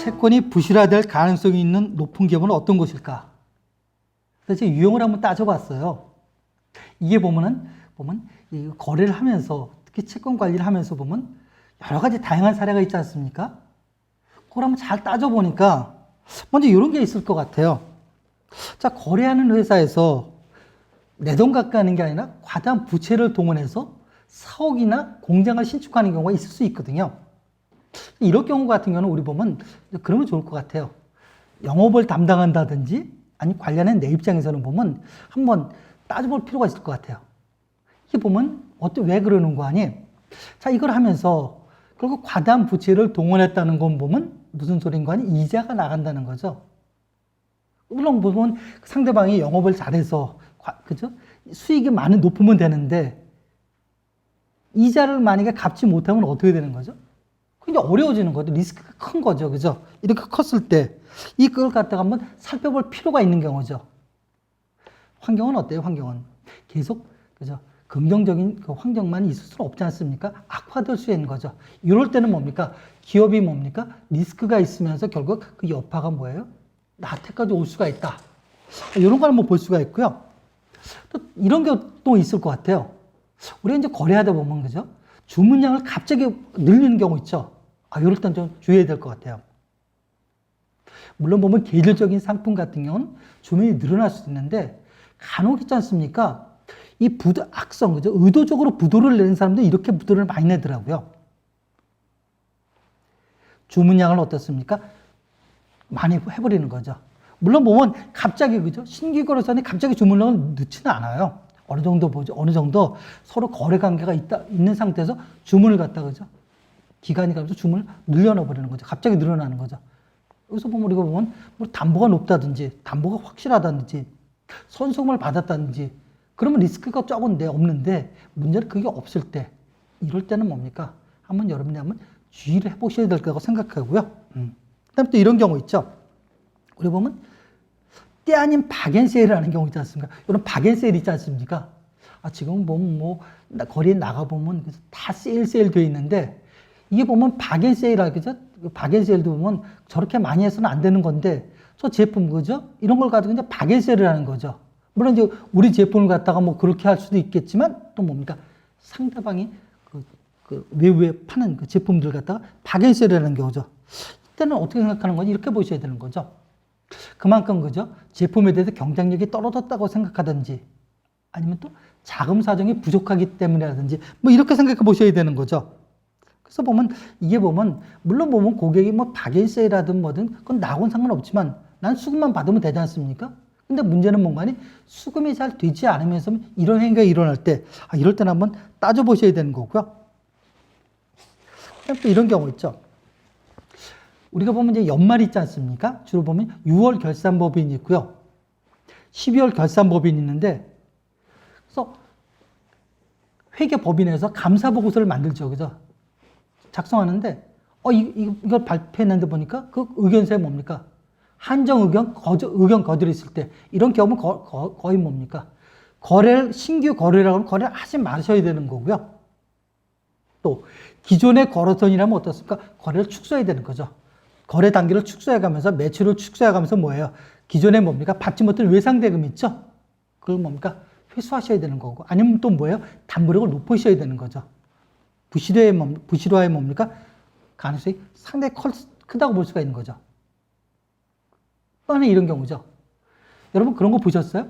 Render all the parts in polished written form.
채권이 부실화될 가능성이 있는 높은 기업은 어떤 것일까? 그래서 유형을 한번 따져봤어요. 이게 보면 이 거래를 하면서 특히 채권 관리를 하면서 보면 여러 가지 다양한 사례가 있지 않습니까? 그걸 한번 잘 따져보니까 먼저 이런 게 있을 것 같아요. 자, 거래하는 회사에서 내 돈 갖고 하는 게 아니라 과다한 부채를 동원해서 사옥이나 공장을 신축하는 경우가 있을 수 있거든요. 이런 경우 같은 경우는 우리 보면 그러면 좋을 것 같아요. 영업을 담당한다든지 아니 관련된 내 입장에서는 보면 한번 따져볼 필요가 있을 것 같아요. 이게 보면 왜 그러는 거 아니? 자, 이걸 하면서 결국 과다한 부채를 동원했다는 건 보면 무슨 소리인 거 아니? 이자가 나간다는 거죠. 물론 보면 상대방이 영업을 잘해서 그죠? 수익이 높으면 되는데 이자를 만약에 갚지 못하면 어떻게 되는 거죠? 굉장히 어려워지는 거죠. 리스크가 큰 거죠. 그죠? 이렇게 컸을 때 이걸 갖다가 한번 살펴볼 필요가 있는 경우죠. 환경은 어때요? 환경은 계속 그죠? 긍정적인 그 환경만 있을 수는 없지 않습니까? 악화될 수 있는 거죠. 이럴 때는 뭡니까? 기업이 뭡니까? 리스크가 있으면서 결국 그 여파가 뭐예요? 나한테까지 올 수가 있다. 이런 걸 한번 볼 수가 있고요. 또 이런 게 또 있을 것 같아요. 우리가 이제 거래하다 보면 그죠? 주문량을 갑자기 늘리는 경우 있죠. 이럴 땐 좀 주의해야 될 것 같아요. 물론 보면 계절적인 상품 같은 경우는 주문이 늘어날 수 있는데 간혹 있지 않습니까? 이 악성, 그죠? 의도적으로 부도를 내는 사람들 이렇게 부도를 많이 내더라고요. 주문량을 어떻습니까? 많이 해버리는 거죠. 물론 보면 갑자기 그죠? 신규 거래선이 갑자기 주문량을 넣지는 않아요. 어느 정도 보죠. 어느 정도 서로 거래 관계가 있는 상태에서 주문을 갖다 그죠? 기간이 가면서 주문을 늘려놔 버리는 거죠. 갑자기 늘어나는 거죠. 여기서 보면 우리가 보면 뭐 담보가 높다든지 담보가 확실하다든지 선수금을 받았다든지 그러면 리스크가 적은데 없는데 문제는 그게 없을 때 이럴 때는 뭡니까? 여러분이 한번 주의를 해보셔야 될 거라고 생각하고요. 그다음에 또 이런 경우 있죠. 우리 보면 때 아닌 박앤세일을 경우 있지 않습니까? 이런 박앤세일 있지 않습니까? 지금 보면 거리에 나가보면 다 세일 되어 있는데 이게 보면 박앤세일이라 그죠? 박앤세일도 보면 저렇게 많이 해서는 안 되는 건데 저 제품 그죠? 이런 걸 가지고 이제 박앤세일을 하는 거죠. 물론 이제 우리 제품을 갖다가 그렇게 할 수도 있겠지만 또 뭡니까? 상대방이 그 외부에 파는 그 제품들 갖다가 박앤세일을 하는 경우죠. 이때는 어떻게 생각하는 건지 이렇게 보셔야 되는 거죠. 그만큼 그죠? 제품에 대해서 경쟁력이 떨어졌다고 생각하든지 아니면 또 자금 사정이 부족하기 때문이라든지 이렇게 생각해 보셔야 되는 거죠. 그래서 이게 물론 고객이 박앤세일하든 뭐든 그건 나하고는 상관없지만 난 수급만 받으면 되지 않습니까? 근데 문제는 뭔가니 수급이 잘 되지 않으면서 이런 행위가 일어날 때 이럴 때는 한번 따져보셔야 되는 거고요. 또 이런 경우 있죠. 우리가 보면 이제 연말 있지 않습니까? 주로 보면 6월 결산법인이 있고요. 12월 결산법인이 있는데 그래서 회계법인에서 감사보고서를 만들죠. 그죠? 작성하는데 이걸 발표했는데 보니까 그 의견서에 뭡니까? 한정 의견 거절이 있을 때 이런 경우는 거의 뭡니까? 신규 거래라고 하면 거래를 하지 마셔야 되는 거고요. 또 기존의 거래선이라면 어떻습니까? 거래를 축소해야 되는 거죠. 거래 단기를 축소해가면서 매출을 축소해가면서 뭐예요? 기존에 뭡니까? 받지 못한 외상대금 있죠? 그걸 뭡니까? 회수하셔야 되는 거고 아니면 또 뭐예요? 담보력을 높이셔야 되는 거죠. 부실화에 뭡니까? 가능성이 상당히 크다고 볼 수가 있는 거죠. 또 하나 이런 경우죠. 여러분 그런 거 보셨어요?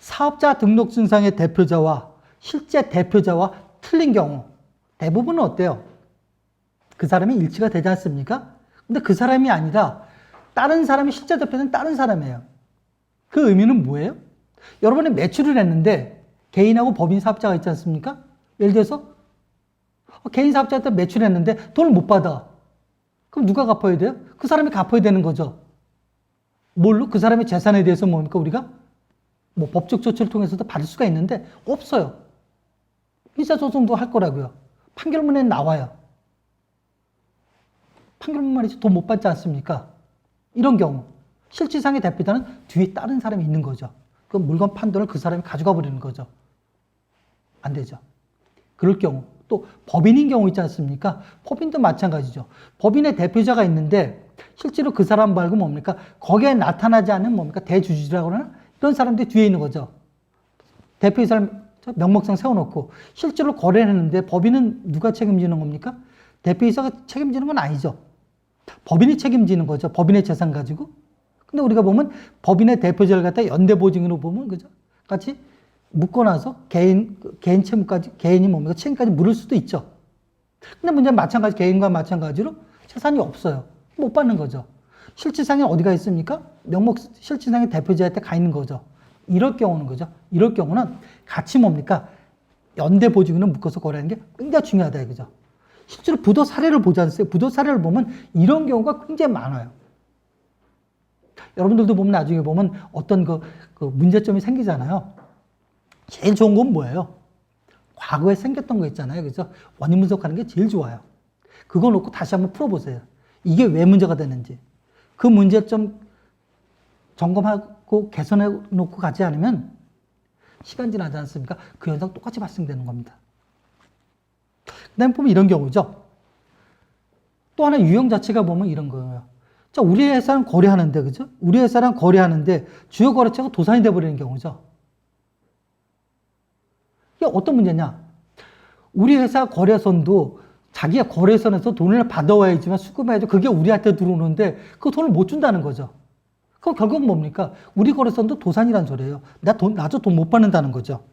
사업자 등록증상의 대표자와 실제 대표자와 틀린 경우 대부분은 어때요? 그 사람이 일치가 되지 않습니까? 근데 그 사람이 아니라 다른 사람이 실제 대표는 다른 사람이에요. 그 의미는 뭐예요? 여러분이 매출을 했는데 개인하고 법인 사업자가 있지 않습니까? 예를 들어서 개인 사업자한테 매출했는데 돈을 못 받아. 그럼 누가 갚아야 돼요? 그 사람이 갚아야 되는 거죠. 뭘로? 그 사람의 재산에 대해서 뭡니까? 우리가 법적 조치를 통해서도 받을 수가 있는데 없어요. 민사소송도 할 거라고요. 판결문에 나와요. 판결문 말이지 돈 못 받지 않습니까? 이런 경우 실질상의 대표자는 뒤에 다른 사람이 있는 거죠. 그 물건 판돈을 그 사람이 가져가 버리는 거죠. 안 되죠. 그럴 경우 또 법인인 경우 있지 않습니까? 법인도 마찬가지죠. 법인의 대표자가 있는데 실제로 그 사람 말고 뭡니까? 거기에 나타나지 않는 뭡니까? 대주주라고 하나? 이런 사람들이 뒤에 있는 거죠. 대표이사를 명목상 세워놓고 실제로 거래를 했는데 법인은 누가 책임지는 겁니까? 대표이사가 책임지는 건 아니죠. 법인이 책임지는 거죠. 법인의 재산 가지고. 근데 우리가 보면 법인의 대표자를 갖다 연대보증으로 보면 그죠? 같이 묶어놔서 개인 채무까지, 개인이 뭡니까? 책임까지 물을 수도 있죠. 근데 문제는 마찬가지, 개인과 마찬가지로 재산이 없어요. 못 받는 거죠. 실질상에 어디가 있습니까? 실질상의 대표자한테 가 있는 거죠. 이럴 경우는 거죠. 이럴 경우는 같이 뭡니까? 연대보증으로 묶어서 거래하는 게 굉장히 중요하다 이거죠. 실제로 부도 사례를 보지 않으세요? 부도 사례를 보면 이런 경우가 굉장히 많아요. 여러분들도 보면 나중에 보면 어떤 그 문제점이 생기잖아요. 제일 좋은 건 뭐예요? 과거에 생겼던 거 있잖아요. 그래서 원인 분석하는 게 제일 좋아요. 그거 놓고 다시 한번 풀어보세요. 이게 왜 문제가 되는지. 그 문제점 점검하고 개선해 놓고 가지 않으면 시간 지나지 않습니까? 그 현상 똑같이 발생되는 겁니다. 그 다음에 보면 이런 경우죠. 또 하나 유형 자체가 보면 이런 거예요. 자, 우리 회사랑 거래하는데, 그죠? 우리 회사랑 거래하는데 주요 거래처가 도산이 돼버리는 경우죠. 이게 어떤 문제냐? 우리 회사 거래선도 자기가 거래선에서 돈을 받아와야지만 수급해야죠. 그게 우리한테 들어오는데 그 돈을 못 준다는 거죠. 그럼 결국은 뭡니까? 우리 거래선도 도산이란 소리예요. 나도 돈 못 받는다는 거죠.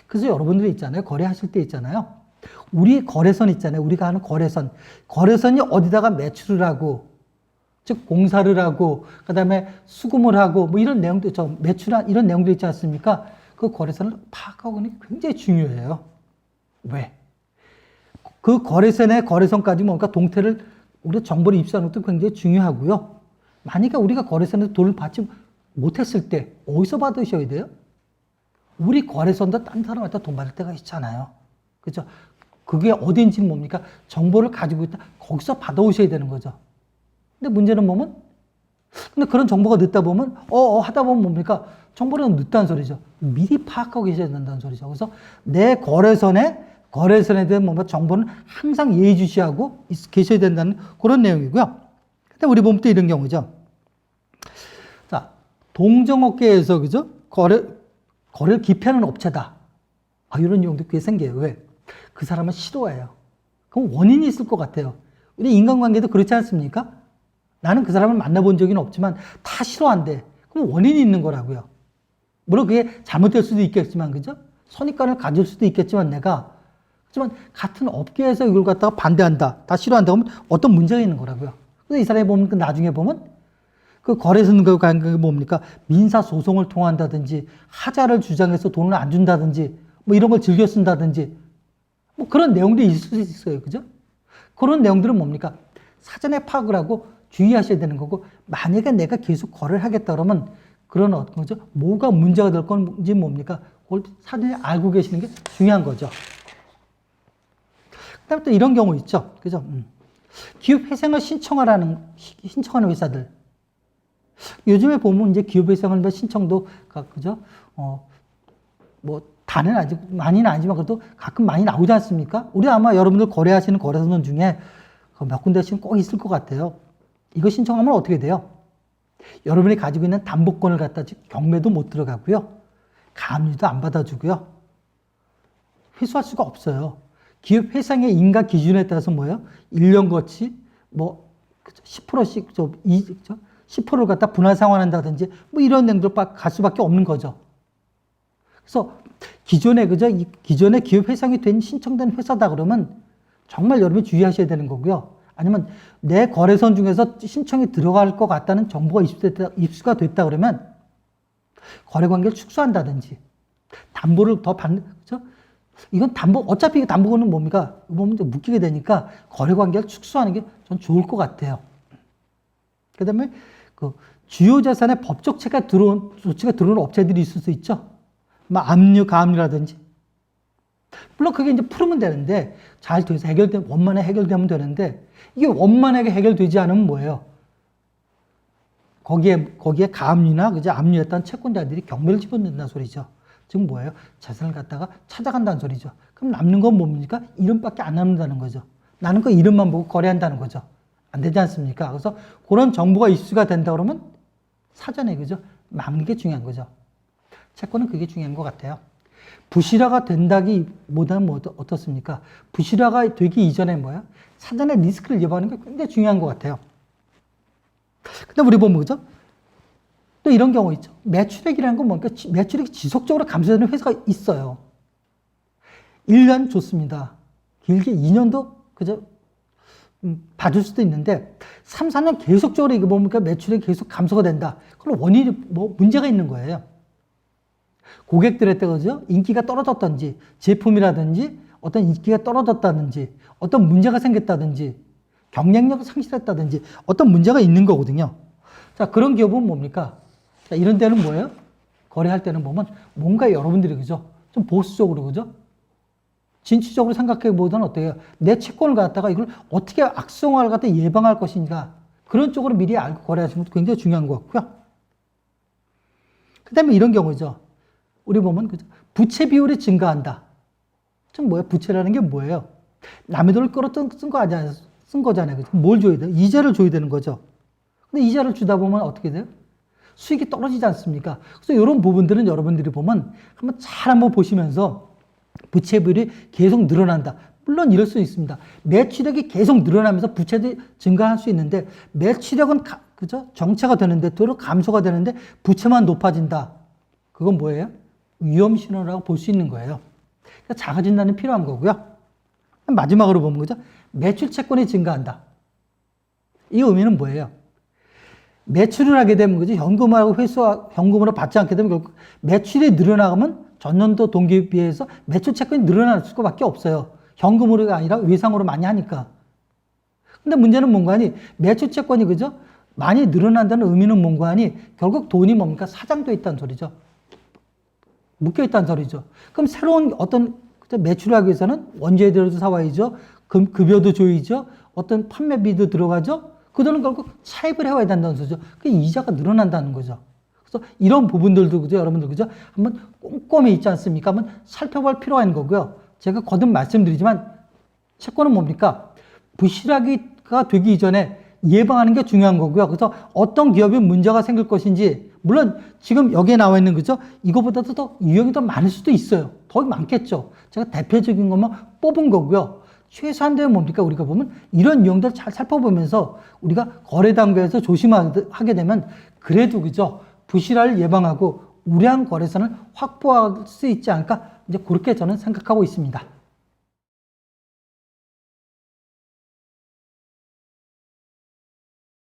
그래서 여러분들이 있잖아요. 거래하실 때 있잖아요. 우리 거래선 있잖아요. 우리가 하는 거래선. 거래선이 어디다가 매출을 하고, 즉 공사를 하고, 그 다음에 수금을 하고, 뭐 이런 내용들, 매출한 이런 내용들 있지 않습니까? 그 거래선을 파악하고 있는 게 굉장히 중요해요. 왜? 그 거래선의 거래선까지 뭔가 동태를 우리가 정보를 입수하는 것도 굉장히 중요하고요. 만약에 우리가 거래선에서 돈을 받지 못했을 때 어디서 받으셔야 돼요? 우리 거래선도 딴 사람한테 돈 받을 때가 있잖아요. 그죠? 그게 어딘지 뭡니까? 정보를 가지고 있다. 거기서 받아오셔야 되는 거죠. 근데 문제는 뭐면? 근데 그런 정보가 늦다 보면, 하다 보면 뭡니까? 정보는 늦다는 소리죠. 미리 파악하고 계셔야 된다는 소리죠. 그래서 내 거래선에 대한 뭔가 정보는 항상 예의주시하고 계셔야 된다는 그런 내용이고요. 근데 우리 보면 또 이런 경우죠. 자, 동정업계에서, 그죠? 거래를 기피하는 업체다. 이런 경우도 꽤 생겨요. 왜? 그 사람은 싫어해요. 그럼 원인이 있을 것 같아요. 우리 인간관계도 그렇지 않습니까? 나는 그 사람을 만나본 적은 없지만 다 싫어한대. 그럼 원인이 있는 거라고요. 물론 그게 잘못될 수도 있겠지만, 그죠? 선입관을 가질 수도 있겠지만 하지만 같은 업계에서 이걸 갖다가 반대한다, 다 싫어한다 하면 어떤 문제가 있는 거라고요. 그래서 이 사람이 보면 나중에 보면 그 거래선과 관계가 뭡니까? 민사소송을 통한다든지 하자를 주장해서 돈을 안 준다든지 뭐 이런 걸 즐겨 쓴다든지 뭐 그런 내용들이 있을 수 있어요. 그죠? 그런 내용들은 뭡니까? 사전에 파악을 하고 주의하셔야 되는 거고, 만약에 내가 계속 거래를 하겠다 그러면 그런 어떤 거죠? 뭐가 문제가 될 건지 뭡니까? 그걸 사전에 알고 계시는 게 중요한 거죠. 그 다음에 또 이런 경우 있죠. 그죠? 기업회생을 신청하는 회사들. 요즘에 보면 이제 기업회생을 신청도, 그죠? 다는 아직 많이는 아니지만 그래도 가끔 많이 나오지 않습니까? 우리 아마 여러분들 거래하시는 거래선 중에 몇 군데씩 꼭 있을 것 같아요. 이거 신청하면 어떻게 돼요? 여러분이 가지고 있는 담보권을 갖다 경매도 못 들어가고요. 가압류도 안 받아주고요. 회수할 수가 없어요. 기업 회상의 인가 기준에 따라서 뭐예요? 1년 거치 10%씩 10%를 갖다 분할 상환한다든지 뭐 이런 내용들 갈 수밖에 없는 거죠. 그래서 기존에 기업 회상이 된 신청된 회사다 그러면 정말 여러분이 주의하셔야 되는 거고요. 아니면 내 거래선 중에서 신청이 들어갈 것 같다는 정보가 입수가 됐다 그러면 거래 관계를 축소한다든지 담보를 더 받는, 그죠? 이건 어차피 담보는 뭡니까? 보면 묶이게 되니까 거래 관계를 축소하는 게 전 좋을 것 같아요. 그 다음에 주요 자산에 법적 조치가 들어온 업체들이 있을 수 있죠. 압류, 가압류라든지. 물론 그게 이제 풀으면 되는데, 잘 돼서 원만하게 해결되면 되는데, 이게 원만하게 해결되지 않으면 뭐예요? 거기에 가압류나, 그죠? 압류했던 채권자들이 경매를 집어넣는다는 소리죠. 즉 뭐예요? 재산을 갖다가 찾아간다는 소리죠. 그럼 남는 건 뭡니까? 이름밖에 안 남는다는 거죠. 나는 그 이름만 보고 거래한다는 거죠. 안 되지 않습니까? 그래서 그런 정보가 이슈가 된다 그러면 사전에 그죠? 막는 게 중요한 거죠. 채권은 그게 중요한 것 같아요. 부실화가 된다기보다는 뭐 어떻습니까? 부실화가 되기 이전에 뭐야? 사전에 리스크를 예방하는 게 굉장히 중요한 것 같아요. 근데 우리 보면 그죠? 또 이런 경우 있죠. 매출액이라는 건 뭔가 매출액이 지속적으로 감소되는 회사가 있어요. 1년 좋습니다. 길게 2년도 그죠? 봐줄 수도 있는데 3, 4년 계속적으로 이거 보니까 매출액이 계속 감소가 된다. 그럼 원인이 뭐 문제가 있는 거예요. 고객들한테 그죠? 인기가 떨어졌던지 제품이라든지 어떤 인기가 떨어졌다든지 어떤 문제가 생겼다든지 경쟁력이 상실했다든지 어떤 문제가 있는 거거든요. 자, 그런 기업은 뭡니까? 자, 이런 데는 뭐예요? 거래할 때는 보면 뭔가 여러분들이 그죠? 좀 보수적으로 그죠? 진취적으로 생각해 보던 어때요? 내 채권을 갖다가 이걸 어떻게 악성화를 갖다 예방할 것인가 그런 쪽으로 미리 알고 거래하시는 것도 굉장히 중요한 것 같고요. 그 다음에 이런 경우죠. 우리 보면 그죠? 부채 비율이 증가한다. 좀 뭐야? 부채라는 게 뭐예요? 남의 돈을 끌어쓴 거 아니야? 쓴 거잖아요. 그죠? 뭘 줘야 돼요? 이자를 줘야 되는 거죠. 근데 이자를 주다 보면 어떻게 돼요? 수익이 떨어지지 않습니까? 그래서 이런 부분들은 여러분들이 보면 한번 보시면서 부채 비율이 계속 늘어난다. 물론 이럴 수 있습니다. 매출액이 계속 늘어나면서 부채도 증가할 수 있는데 매출액은 그죠? 정체가 되는데 도로 감소가 되는데 부채만 높아진다. 그건 뭐예요? 위험 신호라고 볼 수 있는 거예요. 그러니까 자가 진단이 필요한 거고요. 마지막으로 보면 그죠? 매출 채권이 증가한다. 이 의미는 뭐예요? 매출을 하게 되면 그죠? 현금으로 받지 않게 되면 결국 매출이 늘어나가면 전년도 동기에 비해서 매출 채권이 늘어날 수밖에 없어요. 현금으로가 아니라 외상으로 많이 하니까. 근데 문제는 뭔가 하니 매출 채권이 그죠? 많이 늘어난다는 의미는 뭔가 하니 결국 돈이 뭡니까? 사장돼 있다는 소리죠. 묶여 있다는 소리죠. 그럼 새로운 어떤 매출을 하기 위해서는 원재료도 사와야죠. 급여도 줘야죠. 어떤 판매비도 들어가죠. 그 돈은 결국 차입을 해와야 된다는 소리죠. 그 이자가 늘어난다는 거죠. 그래서 이런 부분들도 그죠, 여러분들 그죠? 한번 꼼꼼히 있지 않습니까? 한번 살펴볼 필요가 있는 거고요. 제가 거듭 말씀드리지만 채권은 뭡니까? 부실화가 되기 이전에 예방하는 게 중요한 거고요. 그래서 어떤 기업이 문제가 생길 것인지 물론 지금 여기에 나와 있는 거죠. 이거보다도 더 유형이 더 많을 수도 있어요. 더 많겠죠. 제가 대표적인 것만 뽑은 거고요. 최소한도는 뭡니까? 우리가 보면 이런 유형들 잘 살펴보면서 우리가 거래 단계에서 조심하게 되면 그래도 그죠? 부실화를 예방하고 우량 거래선을 확보할 수 있지 않을까? 이제 그렇게 저는 생각하고 있습니다.